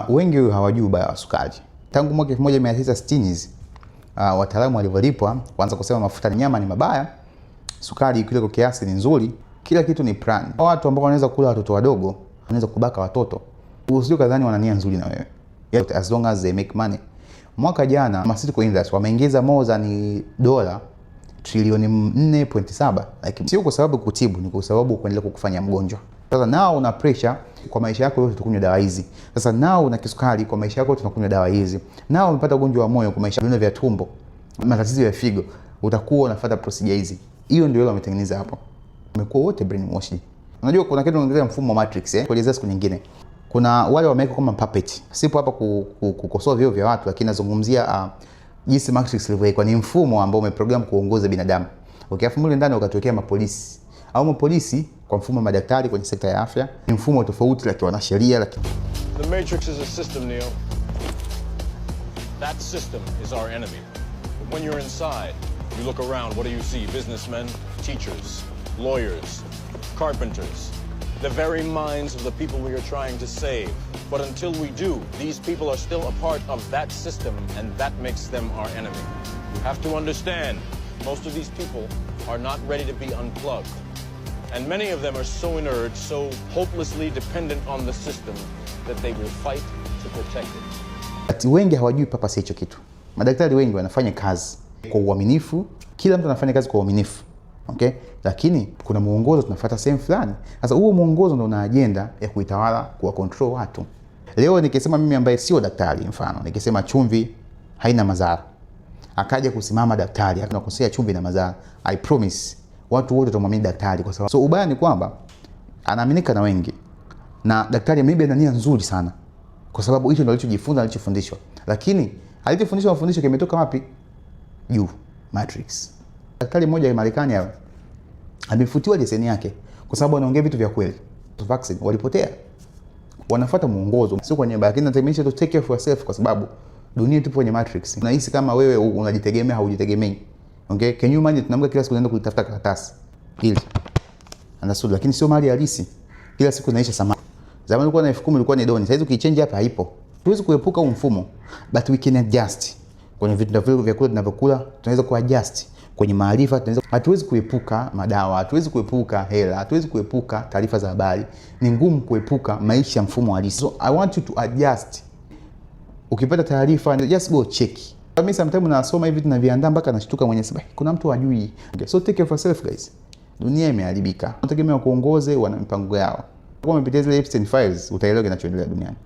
Wengi hawajui ubaya wa sukari. Tangu mwaka 1960 wataalamu walivyolipwa kuanza kusema mafuta ni nyama ni mabaya, sukari kile kwa kiasi ni nzuri, kila kitu ni plan. Watu ambao wanaweza kula watoto wadogo, wanaweza kubaka watoto, usije kadhani wana nia nzuri na wewe. Yet as long as they make money. Mwaka jana pharmaceutical industry wameingiza more than dola trilioni 4.7. Like, sio kwa sababu kutibu, ni kwa sababu kuendelea kukufanya mgonjwa. Sasa nao una pressure kwa maisha yako yote tukunywa dawa hizi. Sasa nao una kisukari kwa maisha yako tunakunywa dawa hizi. Nao umepata ugonjwa wa moyo kwa maisha, vya tumbo, matatizo ya figo, utakuwa unafuata procedure hizi. Hiyo ndio ile wametengeneza hapo. Umekuwa wote brainwashed. Unajua kuna kitu kinaitwa mfumo wa matrix kuelezea siku nyingine. Kuna wale wameweka kama puppet. Sipo hapa kukosoa vyo vya watu, lakini nazungumzia jinsi matrix ilivyokuwa. Ni mfumo ambao umeprogram kuongoza binadamu. Ukiafu mule ndani ukatokea mapolisi au mapolisi kwa mfumo wa madaktari kwenye sekta ya afya, ni mfumo tofauti lakini wana sheria. The matrix is a system, Neil. That system is our enemy. But when you're inside, you look around, what do you see? Businessmen, teachers, lawyers, carpenters, the very minds of the people we are trying to save. But until we do, these people are still a part of that system, and that makes them our enemy. You have to understand, most of these people are not ready to be unplugged. And many of them are so inert, so hopelessly dependent on the system that they will fight to protect it. Wengi hawajui purpose hicho kitu. Madaktari wengi wanafanya kazi kwa uaminifu, kila mtu anafanya kazi kwa uaminifu. Okay? Lakini kuna muongozo tunafuata sehemu fulani. Sasa huo muongozo ndio una agenda ya kuitawala, kuwa control watu. Leo nikisema mimi ambaye sio daktari, mfano nikisema chumvi haina madhara, akaja kusimama daktari anakosea chumvi na madhara, I promise watu wote watamwamini daktari kwa sababu. So ubaya ni kwamba anaaminika na wengi, na daktari maybe ana nia nzuri sana kwa sababu hicho ndio alichojifunza, alichofundishwa. Lakini alichofundishwa mafundisho kimetoka wapi? Juu, matrix. Daktari mmoja wa Marekani hapa amefutiwa leseni yake kwa sababu anaongea vitu vya kweli. Vaccine walipotea. Wanafuata muongozo sio kwa nyumba, lakini nategemea to take care of yourself kwa sababu dunia tupo kwenye matrix. Unahisi kama wewe unajitegemea, haujitegemei. Okay? Can you imagine tunaamka kila siku tunaenda kutafuta karatasi ili understood, lakini sio mali halisi. Kila siku inaisha samani. Zamani ulikuwa na 10,000 ilikuwa ni doni. Sasa hizo ukichange hapa haipo. Tuwezi kuepuka huu mfumo, but we can adjust. Kwenye vitu vya kula tunavyokula tunaweza kuadjust. Kwenye maarifa tunaweza, hatuwezi kuepuka madawa, hatuwezi kuepuka hela, hatuwezi kuepuka taarifa za habari. Ni ngumu kuepuka maisha mfumo halisi. So I want you to adjust. Ukipata taarifa just go check. Mimi sometimes nasoma hivi tunaviandaa mpaka nashtuka mwenyewe sababu kuna mtu hajui. Okay, so take care of yourself guys. Dunia imeharibika. Unategemea kuongoze, wana mipango yao. Kama umepitia zile Epstein files utaelewa kinachoendelea duniani.